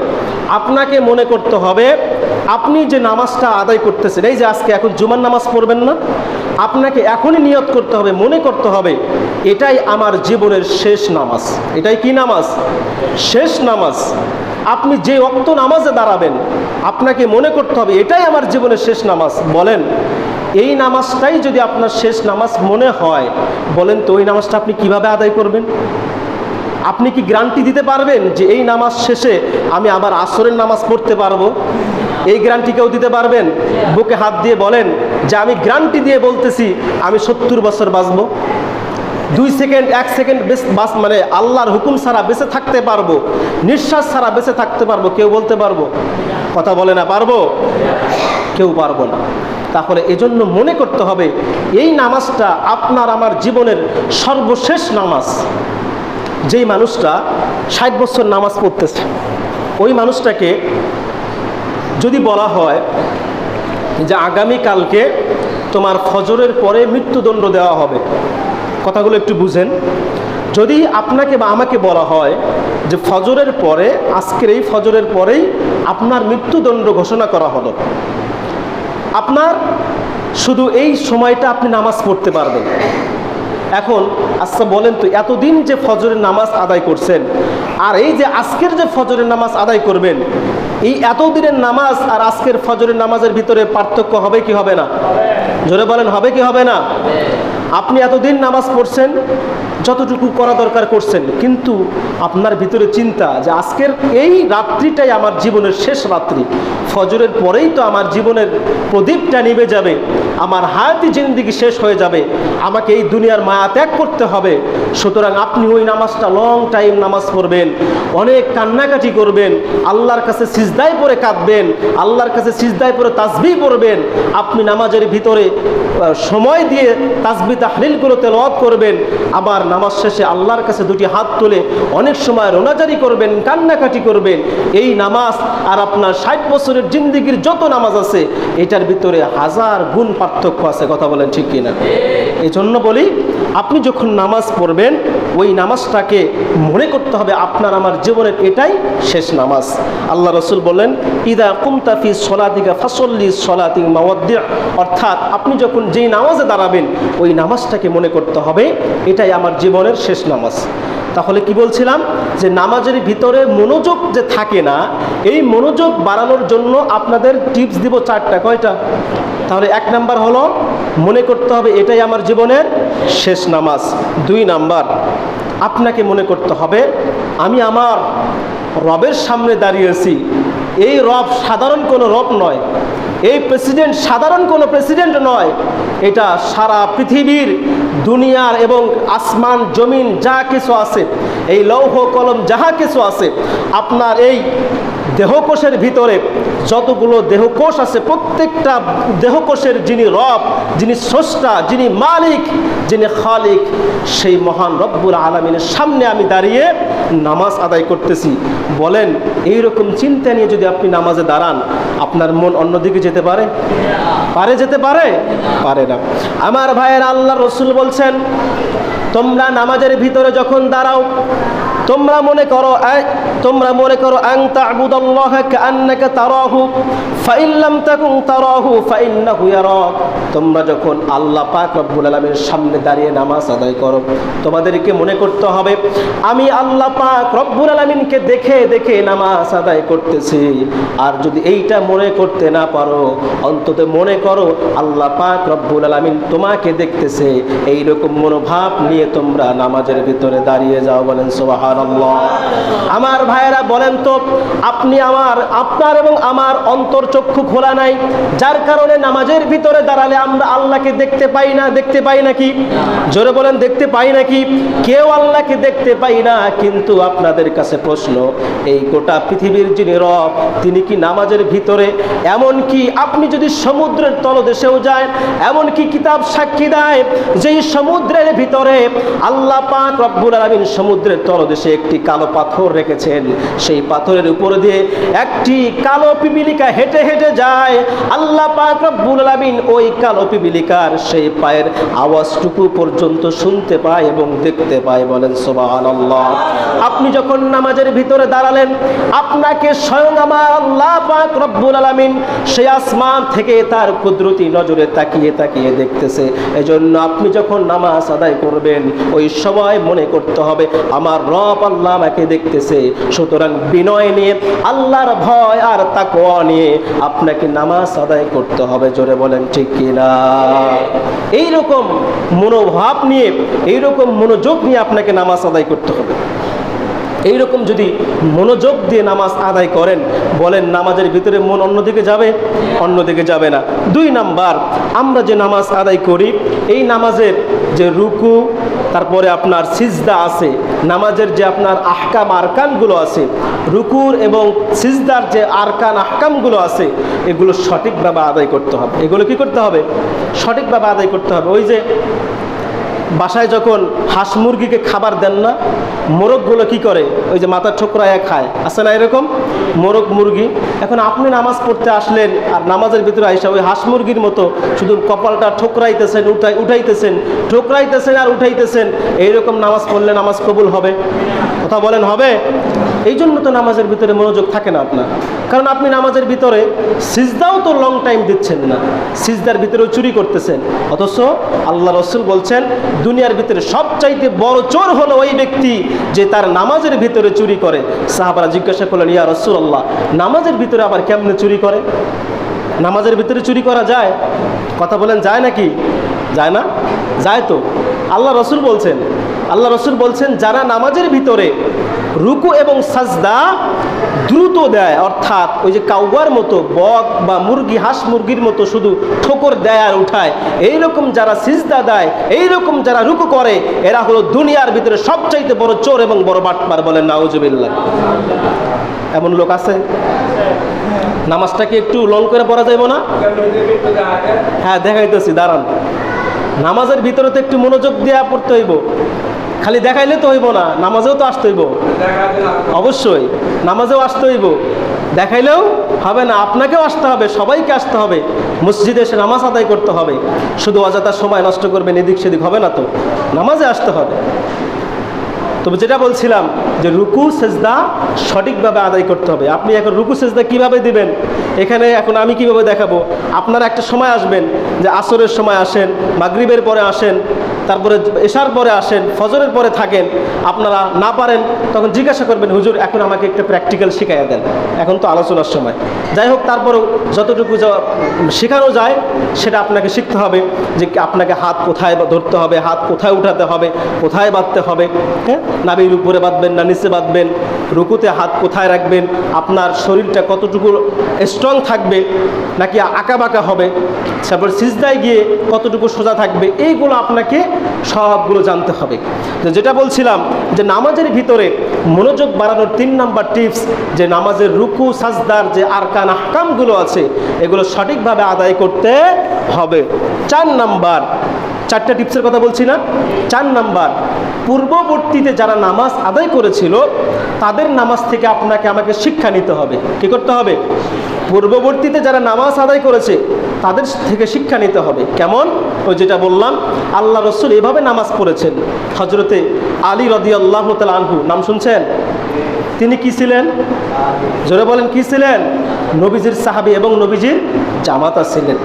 আপনাকে মনে করতে হবে আপনি যে নামাজটা আদায় করতেছেন, এই যে আজকে এখন জুমার নামাজ পড়বেন না, আপনাকে এখনই নিয়ত করতে হবে, মনে করতে হবে এটাই আমার জীবনের শেষ নামাজ। এটাই কি নামাজ? শেষ নামাজ। আপনি যে ওয়াক্ত নামাজে দাঁড়াবেন, আপনাকে মনে করতে হবে এটাই আমার জীবনের শেষ নামাজ। বলেন, এই নামাজটাই যদি আপনার শেষ নামাজ মনে হয়, বলেন তো ওই নামাজটা আপনি কিভাবে আদায় করবেন? আপনি কি গ্যারান্টি দিতে পারবেন যে এই নামাজ শেষে আমি আবার আসরের নামাজ পড়তে পারবো? এই গ্যারান্টি কেউ দিতে পারবেন? বুকে হাত দিয়ে বলেন যে আমি গ্যারান্টি দিয়ে বলতেছি আমি 70 বছর বাঁচব, 2 সেকেন্ড 1 সেকেন্ড মানে আল্লাহর হুকুম ছাড়া বেঁচে থাকতে পারবো, নিঃশ্বাস ছাড়া বেঁচে থাকতে পারবো, কেউ বলতে পারবো? কথা বলে না, পারবো? কেউ পারবো না। তাহলে এজন্য মনে করতে হবে এই নামাজটা আপনার আমার জীবনের সর্বশেষ নামাজ। যেই মানুষটা 60 বছর নামাজ পড়তেছে, ওই মানুষটাকে যদি বলা হয় যে আগামীকালকে তোমার ফজরের পরে মৃত্যুদণ্ড দেওয়া হবে, কথাগুলো একটু বুঝেন। যদি আপনাকে বা আমাকে বলা হয় যে ফজরের পরে, আজকের এই ফজরের পরেই আপনার মৃত্যুদণ্ড ঘোষণা করা হলো, আপনার শুধু এই সময়টা আপনি নামাজ পড়তে পারবেন। এখন আচ্ছা বলেন তো, এতদিন যে ফজরের নামাজ আদায় করছেন, আর এই যে আজকের যে ফজরের নামাজ আদায় করবেন, এই এতদিনের নামাজ আর আজকের ফজরের নামাজের ভিতরে পার্থক্য হবে কি হবে না? জোরে বলেন, হবে কি হবে না? আপনি এতদিন নামাজ পড়ছেন, যতটুকু করা দরকার করছেন, কিন্তু আপনার ভিতরে চিন্তা যে আজকের এই রাত্রিটাই আমার জীবনের শেষ রাত্রি, ফজরের পরেই তো আমার জীবনের প্রদীপটা নিভে যাবে, আমার হায়াতি জিন্দেগি শেষ হয়ে যাবে, আমাকে এই দুনিয়ার মায়া ত্যাগ করতে হবে। সুতরাং আপনি ওই নামাজটা লং টাইম নামাজ পড়বেন, অনেক কান্নাকাটি করবেন, আল্লাহর কাছে সিজদায় পড়ে কাঁদবেন, আল্লাহর কাছে সিজদায় পড়ে তাসবিহ পড়বেন। আপনি নামাজের ভিতরে সময় দিয়ে তাসবিহ তাহলিলগুলো তেলাওয়াত করবেন, আবার নামাজ শেষে আল্লাহর কাছে 2টি হাত তুলে অনেক সময় রোনাজারি করবেন, কান্নাকাটি করবেন। এই নামাজ আর আপনার 60 বছরের জিন্দেগির যত নামাজ আছে, এটার ভিতরে 1000 গুণ পার্থক্য আছে। কথা বলেন ঠিক কিনা? এই জন্য বলি, আপনি যখন নামাজ পড়বেন, ওই নামাজটাকে মনে করতে হবে আপনার আমার জীবনের এটাই শেষ নামাজ। আল্লাহ রসুল বলেন, ইদা কুমতা ফি সলাতিকা ফাসল্লি সলাতি মাওয়াদ্দি', অর্থাৎ আপনি যখন যেই নামাজে দাঁড়াবেন, ওই নামাজটাকে মনে করতে হবে এটাই আমার জীবনের শেষ নামাজ। তাহলে কি বলছিলাম, যে নামাজের ভিতরে মনোযোগ যে থাকে না, এই মনোযোগ বাড়ানোর জন্য আপনাদের টিপস দিব 4টা। কয়টা? তাহলে 1 নাম্বার হলো মনে করতে হবে এটাই আমার জীবনের শেষ নামাজ। 2 নাম্বার, আপনাকে মনে করতে হবে আমি আমার রবের সামনে দাঁড়িয়েছি। এই রব সাধারণ কোনো রব নয়, এই প্রেসিডেন্ট সাধারণ কোনো প্রেসিডেন্ট নয়, এটা সারা পৃথিবীর দুনিয়ার এবং আসমান জমিন যা কিছু আছে, এই লৌহ কলম যাহা কিছু আছে, আপনার এই দেহকোষের ভিতরে যতগুলো দেহকোষ আছে, প্রত্যেকটা দেহকোষের যিনি রব, যিনি স্রষ্টা, যিনি মালিক, যিনি খালিক, সেই মহান রব্বুল আলামিনের সামনে আমি দাঁড়িয়ে নামাজ আদায় করতেছি। বলেন, এইরকম চিন্তা নিয়ে যদি আপনি নামাজে দাঁড়ান, আপনার মন অন্যদিকে যেতে পারে? পারে? যেতে পারে? পারে না। আমার ভাইয়ের, আল্লাহ রসুল বলছেন, তোমরা নামাজের ভিতরে যখন দাঁড়াও, তোমরা মনে করো আন তা'বুদাল্লাহা কাআন্নাকা তারাহু ফাইন লাম তাকুন তারাহু ফাইন্নাহু ইয়ারাক। তোমরা যখন আল্লাহ পাক রব্বুল আলামিনের সামনে দাঁড়িয়ে নামাজ আদায় করো, তোমাদেরকে মনে করতে হবে আমি আল্লাহ পাক রব্বুল আলামিনকে দেখে দেখে নামাজ আদায় করতেছি। আর যদি এইটা মনে করতে না পারো, অন্তত মনে করো আল্লাহ পাক রব্বুল আলামিন তোমাকে দেখতেছে। এইরকম মনোভাব নিয়ে তোমরা নামাজের ভিতরে দাঁড়িয়ে যাও। বলেন সুবহানাল্লাহ। আমার ভাইয়েরা বলেন তো, আপনার এবং আমার অন্তর চক্ষু খোলা নাই, যার কারণে নামাজের ভিতরে দাঁড়ালে আমরা আল্লাহকে দেখতে পাই না। দেখতে পাই নাকি? জোরে বলেন, দেখতে পাই নাকি? কেউ আল্লাহকে দেখতে পাই না। কিন্তু আপনাদের কাছে প্রশ্ন, এই গোটা পৃথিবীর যিনি রব, তিনি কি নামাজের ভিতরে? এমন কি আপনি যদি সমুদ্রের তলদেশেও যায়, এমন কি কিতাব সাক্ষী দেয় যেই সমুদ্রের ভিতরে আল্লাহ পাক রব্বুল আলামিন সমুদ্রের তলদেশে একটি কালো পাথর রেখেছেন। সেই পাথরের উপর দিয়ে একটি কালো পিপিলিকা হেঁটে হেঁটে যায়। আল্লাহ পাক রব্বুল আলামিন ওই কালো পিপিলিকার সেই পায়ের আওয়াজটুকু পর্যন্ত শুনতে পায় এবং দেখতে পায়। বলেন সুবহানাল্লাহ। আপনি যখন নামাজের ভিতরে দাঁড়ালেন, আপনাকে স্বয়ং আমার আল্লাহ পাক রব্বুল আলামিন সেই আসমান থেকে তার কুদরতি নজরে তাকিয়ে তাকিয়ে দেখতেছে। এজন্য আপনি যখন নামাজ আদায় করবেন, ওই সময় মনে করতে হবে আমার রব আল্লাহ আমাকে দেখতেছে। সুতরাং বিনয় নিয়ে, আল্লাহর ভয় আর তাকওয়া নিয়ে আপনাকে নামাজ আদায় করতে হবে। জোরে বলেন ঠিক কিনা? এইরকম মনোভাব নিয়ে, এইরকম মনোযোগ নিয়ে আপনাকে নামাজ আদায় করতে হবে। এইরকম যদি মনোযোগ দিয়ে নামাজ আদায় করেন, বলেন নামাজের ভিতরে মন অন্যদিকে যাবে? অন্যদিকে যাবে না। 2 নাম্বার, আমরা যে নামাজ আদায় করি, এই নামাজের যে রুকু, তারপরে আপনার সিজদা আছে, নামাজের যে আপনার আহকাম আরকানগুলো আছে, রুকুর এবং সিজদার যে আরকান আহকামগুলো আছে, এগুলো সঠিকভাবে আদায় করতে হবে। এগুলো কি করতে হবে? সঠিকভাবে আদায় করতে হবে। ওই যে বাসায় যখন হাঁস মুরগিকে খাবার দেন না, মোরগগুলো কি করে? ওই যে মাথার ঠোকরায় খায়, আছে না এরকম মোরগ মুরগি? এখন আপনি নামাজ পড়তে আসলেন, আর নামাজের ভিতরে আইসা ওই হাঁস মুরগির মতো শুধু কপালটা ঠোকরাইতেছেন, ঠোকরাইতেছেন আর উঠাইতেছেন। এইরকম নামাজ পড়লে নামাজ কবুল হবে? কথা বলেন, হবে? এই জন্য তো নামাজের ভিতরে মনোযোগ থাকে না আপনার। কারণ আপনি নামাজের ভিতরে সিজদাও তো লং টাইম দিচ্ছেন না, সিজদার ভিতরেও চুরি করতেছেন। অথচ আল্লাহ রাসূল বলছেন, দুনিয়ার ভিতরে সবচাইতে বড় চোর হলো ওই ব্যক্তি যে তার নামাজের ভিতরে চুরি করে। সাহাবারা জিজ্ঞাসা করলেন, ইয়া রাসূলুল্লাহ, নামাজের ভিতরে আবার কেমনে চুরি করে? নামাজের ভিতরে চুরি করা যায়? কথা বলেন, যায় নাকি? যায় না? যায় তো। আল্লাহ রাসূল বলছেন যারা নামাজের ভিতরে রুকু এবং সাজদা দ্রুত দেয়, অর্থাৎ ওই যে কাউয়ার মতো, বক বা মুরগি, হাঁস মুরগির মতো শুধু ঠোকর দেয় আর উঠায়, এইরকম যারা সিজদা দেয়, এইরকম যারা রুকু করে, এরা হলো দুনিয়ার ভিতরে সবচাইতে বড় চোর এবং বড় বাটপার। বলেন নাউজুবিল্লাহ। এমন লোক আছে? নামাজটাকে একটু লং করে পড়া যাবে না? হ্যাঁ, দেখাইতেছি, দাঁড়ান। নামাজের ভিতরে তো একটু মনোযোগ দিয়ে পড়তে হইব। খালি দেখাইলে তো হইব না, নামাজেও তো আসতে হইব। অবশ্যই নামাজেও আসতে হইব, দেখাইলেও হবে না, আপনাকেও আসতে হবে, সবাইকে আসতে হবে। মসজিদে এসে নামাজ আদায় করতে হবে। শুধু অযথা সময় নষ্ট করবেন এদিক সেদিক, হবে না তো। নামাজে আসতে হবে। তবে যেটা বলছিলাম যে রুকু সেজদা সঠিকভাবে আদায় করতে হবে। আপনি এখন রুকু সেজদা কিভাবে দিবেন, এখানে এখন আমি কিভাবে দেখাবো? আপনারা একটা সময় আসবেন যে আসরের সময় আসেন, মাগরিবের পরে আসেন, তারপরে এশার পরে আসেন, ফজরের পরে থাকেন। আপনারা না পারেন তখন জিজ্ঞাসা করবেন, হুজুর এখন আমাকে একটা প্র্যাকটিক্যাল শিখাইয়া দেন। এখন তো আলোচনার সময়। যাই হোক, তারপরেও যতটুকু শেখানো যায় সেটা আপনাকে শিখতে হবে। যে আপনাকে হাত কোথায় ধরতে হবে, হাত কোথায় উঠাতে হবে, কোথায় বাঁধতে হবে, হ্যাঁ, নাভির উপরে বাঁধবেন না নিচে বাঁধবেন, রুকুতে হাত কোথায় রাখবেন, আপনার শরীরটা কতটুকু স্ট্রং থাকবে নাকি আঁকা বাঁকা হবে, তারপর সিজদায় গিয়ে কতটুকু সোজা থাকবে, এইগুলো আপনাকে সবগুলো জানতে হবে। যেটা বলছিলাম যে নামাজের ভিতরে মনোযোগ বাড়ানোর 3 নাম্বার টিপস, যে নামাজের রুকু সাজদার যে আরকান আহকামগুলো আছে এগুলো সঠিকভাবে আদায় করতে হবে। 4 নাম্বার, 4টা টিপসের কথা বলছি না, 4 নাম্বার, পূর্ববর্তীতে যারা নামাজ আদায় করেছিল তাদের নামাজ থেকে আমাকে শিক্ষা নিতে হবে। কি করতে হবে? পূর্ববর্তীতে যারা নামাজ আদায় করেছে তাদের থেকে শিক্ষা নিতে হবে। কেমন? ওই যেটা বললাম, আল্লাহ রসুল এভাবে নামাজ পড়েছেন। হজরতে আলী রাদিয়াল্লাহু তাআলা আনহু, নাম শুনছেন? তিনি কি ছিলেন? জোরে বলেন, কি ছিলেন? নবীজির সাহাবী এবং নবীজির জামাতা ছিলেন।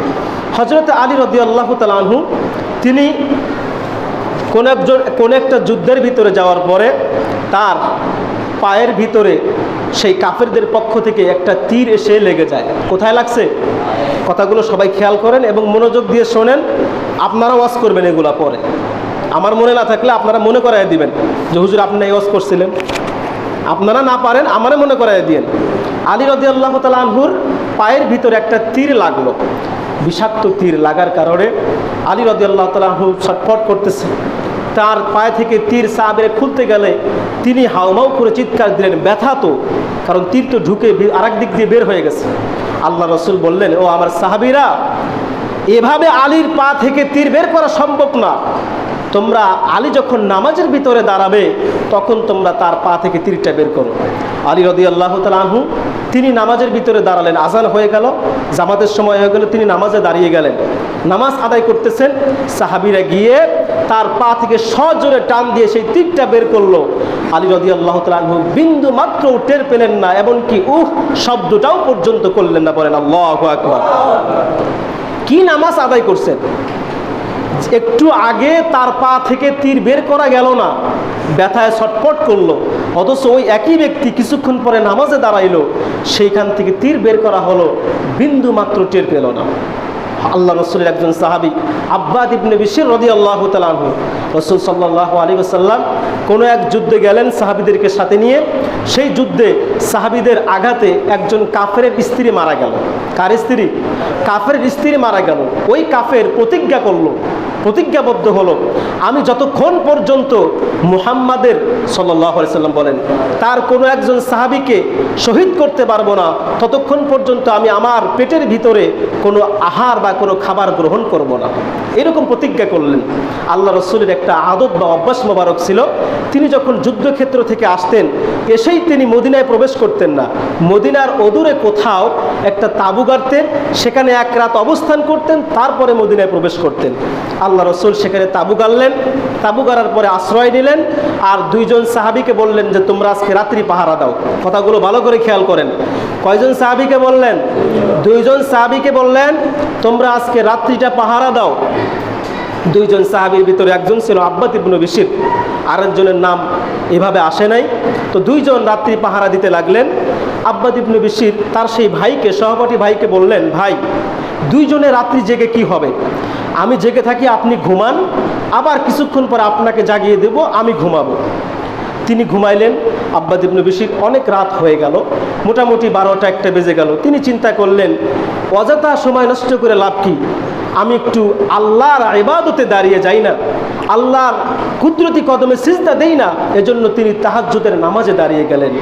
হজরতে আলী রাদিয়াল্লাহু তাআলা আনহু তিনি কোন একটা যুদ্ধের ভিতরে যাওয়ার পরে তার পায়ের ভিতরে সেই কাফেরদের পক্ষ থেকে একটা তীর এসে লেগে যায়। কোথায় লাগছে? কথাগুলো সবাই খেয়াল করেন এবং মনোযোগ দিয়ে শোনেন। আপনারা ওয়াজ করবেন এগুলা পরে। আমার মনে না থাকলে আপনারা মনে করাই দিবেন যে হুজুর আপনি এই ওয়াজ করছিলেন। আপনারা না পারেন আমারে মনে করাই দিয়েন। আলী রাদিয়াল্লাহু তাআলা আনহুর পায়ের ভিতরে একটা তীর লাগলো। বিষাক্ত তীর লাগার কারণে আলী রাদিয়াল্লাহু তাআলা আনহু ছটফট করতেছে। তার পায়ে থেকে তীর সাহাবীরা খুলতে গেলে তিনি হাউমাউ করে চিৎকার দিলেন, ব্যথা তো, কারণ তীর তো ঢুকে আরেক দিক দিয়ে বের হয়ে গেছে। আল্লাহ রসুল বললেন, ও আমার সাহাবীরা, এভাবে আলীর পা থেকে তীর বের করা সম্ভব না। তোমরা আলী যখন নামাজের ভিতরে দাঁড়াবে তখন তোমরা তার পা থেকে তীরটা বের করো। আলী রাদিয়াল্লাহু তাআলা আনহু তিনি নামাজের ভিতরে দাঁড়ালেন। আজান হয়ে গেল, জামাতের সময় হয়ে গেল, তিনি নামাজে দাঁড়িয়ে গেলেন, নামাজ আদায় করতেছেন। সাহাবীরা গিয়ে তার পা থেকে সজোরে টান দিয়ে সেই তীরটা বের করলো। আলী রাদিয়াল্লাহু তাআলা আনহু বিন্দু মাত্র টের পেলেন না, এমনকি শব্দটাও পর্যন্ত করলেন না। বলেন আল্লাহু আকবার। কি নামাজ আদায় করছেন? একটু আগে তার পা থেকে তীর বের করা গেল না, ব্যথায় ছটফট করলো, অথচ ওই একই ব্যক্তি কিছুক্ষণ পরে নামাজে দাঁড়াইলো, সেইখান থেকে তীর বের করা হলো, বিন্দু মাত্র টের পেল না। আল্লাহ রসুলের একজন সাহাবী আব্বাদ ইবনে বিশর রাদিয়াল্লাহু তাআলা আনহু, রসুল সাল্লাল্লাহু আলাইহি ওয়াসাল্লাম কোনো এক যুদ্ধে গেলেন সাহাবীদেরকে সাথে নিয়ে। সেই যুদ্ধে সাহাবীদের আঘাতে একজন কাফেরের স্ত্রী মারা গেল। কার স্ত্রী? কাফেরের স্ত্রী মারা গেল। ওই কাফের প্রতিজ্ঞা করলো, প্রতিজ্ঞাবদ্ধ হলো, আমি যতক্ষণ পর্যন্ত মুহাম্মাদের সাল্লাল্লাহু আলাইহি সাল্লাম বলেন তার কোনো একজন সাহাবীকে শহীদ করতে পারবো না, ততক্ষণ পর্যন্ত আমি আমার পেটের ভিতরে কোনো আহার বা কোনো খাবার গ্রহণ করব না। এরকম প্রতিজ্ঞা করলেন। আল্লাহ রসুলের একটা আদত বা অভ্যাস মোবারক ছিল, তিনি যখন যুদ্ধক্ষেত্র থেকে আসতেন এসেই তিনি মদিনায় প্রবেশ করতেন না। মদিনার অদূরে কোথাও একটা তাঁবু গাড়তেন, সেখানে এক রাত অবস্থান করতেন, তারপরে মদিনায় প্রবেশ করতেন। আল্লাহ রসুল সেখানে তাঁবু গাড়লেন, তাঁবু গাড়ার পরে আশ্রয় নিলেন, আর দুইজন সাহাবীকে বললেন যে তোমরা আজকে রাত্রি পাহারা দাও। কথাগুলো ভালো করে খেয়াল করেন। কয়জন সাহাবীকে বললেন? দুইজন সাহাবীকে বললেন তোমরা আজকে রাত্রিটা পাহারা দাও। দুইজন সাহাবীর ভিতরে একজন ছিল আব্বাদ ইবনে বিশর, আরেকজনের নাম এভাবে আসে নাই। তো দুইজন রাত্রি পাহারা দিতে লাগলেন। আব্বাদ ইবনে বিশর তার সেই ভাইকে, সহপাঠী ভাইকে বললেন, ভাই দুইজনে রাত্রি জেগে কি হবে, আমি জেগে থাকি, আপনি ঘুমান, আবার কিছুক্ষণ পর আপনাকে জাগিয়ে দেব, আমি ঘুমাবো। তিনি ঘুমাইলেন। আব্বাদ ইবনে বিশর অনেক রাত হয়ে গেল, মোটামুটি 12টা-1টা বেজে গেল। তিনি চিন্তা করলেন অযথা সময় নষ্ট করে লাভ কি, আমি একটু আল্লাহর ইবাদতে দাঁড়িয়ে যাই না, আল্লাহর কুদরতি কদমে সিজদা দেই না। এজন্য তিনি তাহাজ্জুদের নামাজে দাঁড়িয়ে গেলেন।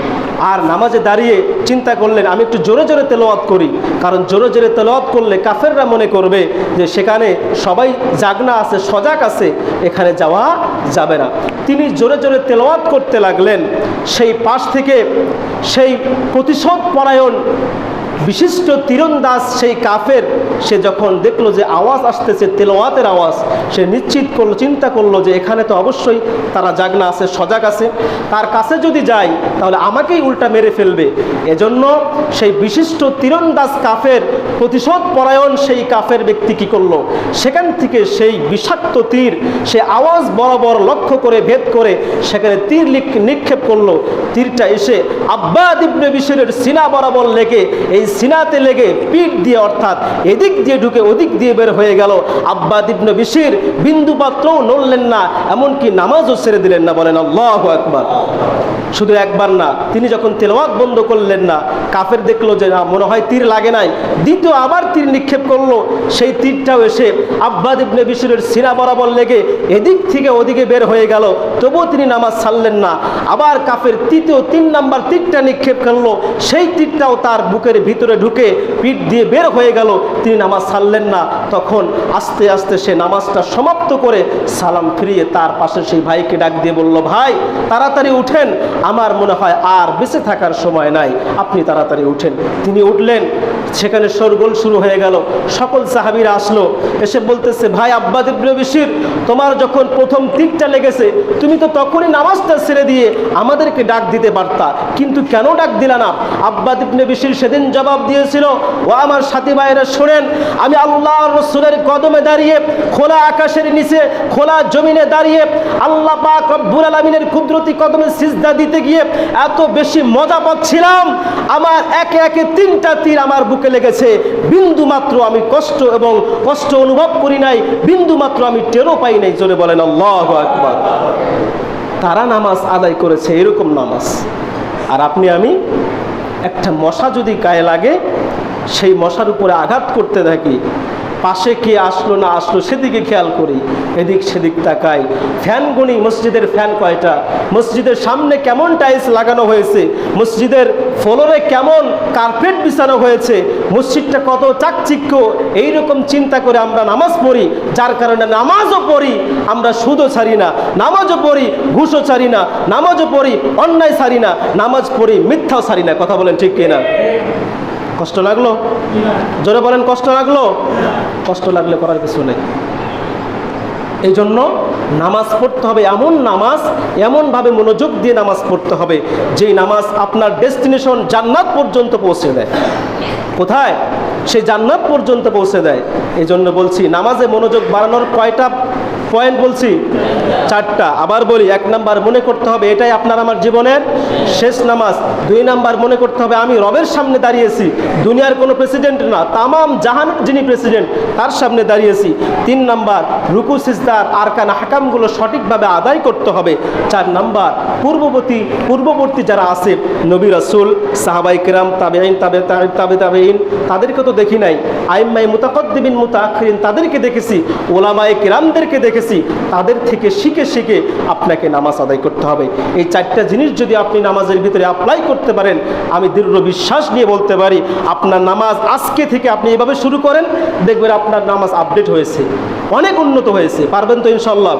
আর নামাজে দাঁড়িয়ে চিন্তা করলেন আমি একটু জোরে জোরে তেলাওয়াত করি, কারণ জোরে জোরে তেলাওয়াত করলে কাফেররা মনে করবে যে সেখানে সবাই জাগনা আছে, সজাগ আছে, এখানে যাওয়া যাবে না। তিনি জোরে জোরে তেলাওয়াত করতে লাগলেন। সেই পাশ থেকে সেই প্রতিশোধ পরায়ণ বিশিষ্ট তীরন্দাজ সেই কাফের, সে যখন দেখলো যে আওয়াজ আসতেছে, তেলাওয়াতের আওয়াজ, সে নিশ্চিত করলো, চিন্তা করলো যে এখানে তো অবশ্যই তারা জাগনা আছে, সজাগ আছে, তার কাছে যদি যাই তাহলে আমাকেই উল্টা মেরে ফেলবে। এজন্য সেই বিশিষ্ট তীরন্দাজ কাফের, প্রতিশোধ পরায়ণ সেই কাফের ব্যক্তি কী করলো, সেখান থেকে সেই বিষাক্ত তীর সে আওয়াজ বরাবর লক্ষ্য করে ভেদ করে সেখানে তীর নিক্ষেপ করলো। তীরটা এসে আব্বাদ ইবনে বিশরের সিনা বরাবর লেগে, এই সিনাতে লেগে পিঠ দিয়ে, অর্থাৎ এদিক দিয়ে ঢুকে ওদিক দিয়ে বের হয়ে গেল। আব্বাদ ইবনে বিশর বিন্দুমাত্রও নড়লেন না, এমনকি নামাজও ছেড়ে দিলেন না। বলেন আল্লাহু আকবার। শুধু একবার না, তিনি যখন তেলাওয়াত বন্ধ করলেন না, কাফের দেখলো যে না, মনে হয় তীর লাগে নাই, দ্বিতীয় আবার তীর নিক্ষেপ করলো। সেই তীরটাও এসে আব্বাদ ইবনে বিশরের সিনা বরাবর লেগে এদিক থেকে ওদিকে বের হয়ে গেল, তবুও তিনি নামাজ ছাড়লেন না। আবার কাফের তৃতীয় 3 নাম্বার তীরটা নিক্ষেপ করলো, সেই তীরটাও তার বুকের ভিতরে ঢুকে পিঠ দিয়ে বের হয়ে গেল, তিনি নামাজ ছাড়লেন না। তখন আস্তে আস্তে সে নামাজটা সমাপ্ত করে সালাম ফিরিয়ে তার পাশে সেই ভাইকে ডাক দিয়ে বলল, ভাই তাড়াতাড়ি উঠেন, আমার মনে হয় আর বেঁচে থাকার সময় নাই, আপনি তাড়াতাড়ি উঠেন। তিনি উঠলেন, সেখানে শোরগোল শুরু হয়ে গেল। সকল সাহাবীরা আসলো, এসে বলতেছে, ভাই আব্বাদ ইবনে বিশর, তোমার যখন প্রথম তীরটা লেগেছে তুমি তো তখনই নামাজটা ছেড়ে দিয়ে আমাদেরকে ডাক দিতে পারতা, কিন্তু কেন ডাক দিলা না? আব্বাদ ইবনে বিশর সেদিন জবাব দিয়েছিল, ও আমার সাথী ভাইয়েরা শোনেন, আমি আল্লাহর রাসূলের কদমে দাঁড়িয়ে, খোলা আকাশের নিচে, খোলা জমিনে দাঁড়িয়ে আল্লাহ পাক রব্বুল আলামিনের কুদরতি কদমে সিজদা দিতে গিয়ে এত বেশি মজা পাচ্ছিলাম, আমার একে একে 3টা তীর আমার বুকে লেগেছে, বিন্দু মাত্র আমি কষ্ট অনুভব করি নাই, বিন্দু মাত্র আমি টেরও পাই নাই। জোরে বলেন আল্লাহু আকবার। তারা নামাজ আদায় করেছে এরকম নামাজ, আর আপনি আমি একটা মশা যদি গায়ে লাগে সেই মশার উপরে আঘাত করতে থাকি, পাশে কে আসলো না আসলো সেদিকে খেয়াল করি, এদিক সেদিক তাকাই, ফ্যান গুনি, মসজিদের ফ্যান কয়টা, মসজিদের সামনে কেমন টাইলস লাগানো হয়েছে, মসজিদের ফ্লোরে কেমন কার্পেট বিছানো হয়েছে, মসজিদটা কত চাকচিক্য, এইরকম চিন্তা করে আমরা নামাজ পড়ি। যার কারণে নামাজও পড়ি আমরা সুদও ছাড়ি না, নামাজও পড়ি ঘুষও ছাড়ি না, নামাজও পড়ি অন্যায় ছাড়ি না, নামাজ পড়ি মিথ্যাও ছাড়ি না। কথা বলেন ঠিক কিনা? কষ্ট লাগলো? জোরে বলেন, কষ্ট লাগলো? কষ্ট লাগলে করার কিছু নেই। এই জন্য নামাজ পড়তে হবে এমন নামাজ, এমনভাবে মনোযোগ দিয়ে নামাজ পড়তে হবে যেই নামাজ আপনার ডেস্টিনেশন জান্নাত পর্যন্ত পৌঁছে দেয়। কোথায়? সেই জান্নাত পর্যন্ত পৌঁছে দেয়। এই জন্য বলছি, নামাজে মনোযোগ বাড়ানোর কয়টা পয়েন্ট বলছি? 4টা। আবার বলি, 1 নাম্বার মনে করতে হবে এটাই আপনার আমার জীবনের শেষ নামাজ। 2 নাম্বার মনে করতে হবে আমি রবের সামনে দাঁড়িয়েছি, দুনিয়ার কোনো প্রেসিডেন্ট না, তামাম জাহানের যিনি প্রেসিডেন্ট তার সামনে দাঁড়িয়েছি। 3 নাম্বার রুকু সিজদার আরকান আহকামগুলো সঠিকভাবে আদায় করতে হবে। 4 নাম্বার পূর্ববর্তী যারা আছে, নবী রাসূল, সাহাবায়ে কেরাম, তাবেঈন, তাবেঈন, তাদেরকে তো দেখি নাই, আইম্মায়ে মুতাকদ্দিমিন মুতাআখিরিন তাদেরকে দেখেছি, ওলামায়ে কেরামদেরকে দেখেছি, তাদের থেকে শিখে শিখে আপনাকে নামাজ আদায় করতে হবে। এই 4টা জিনিস যদি আপনি নামাজের ভিতরে অ্যাপ্লাই করতে পারেন, আমি দৃঢ় বিশ্বাস নিয়ে বলতে পারি আপনার নামাজ আজকে থেকে আপনি এভাবে শুরু করেন, দেখবেন আপনার নামাজ আপডেট হয়েছে, অনেক উন্নত হয়েছে। পারবেন তো ইনশাআল্লাহ?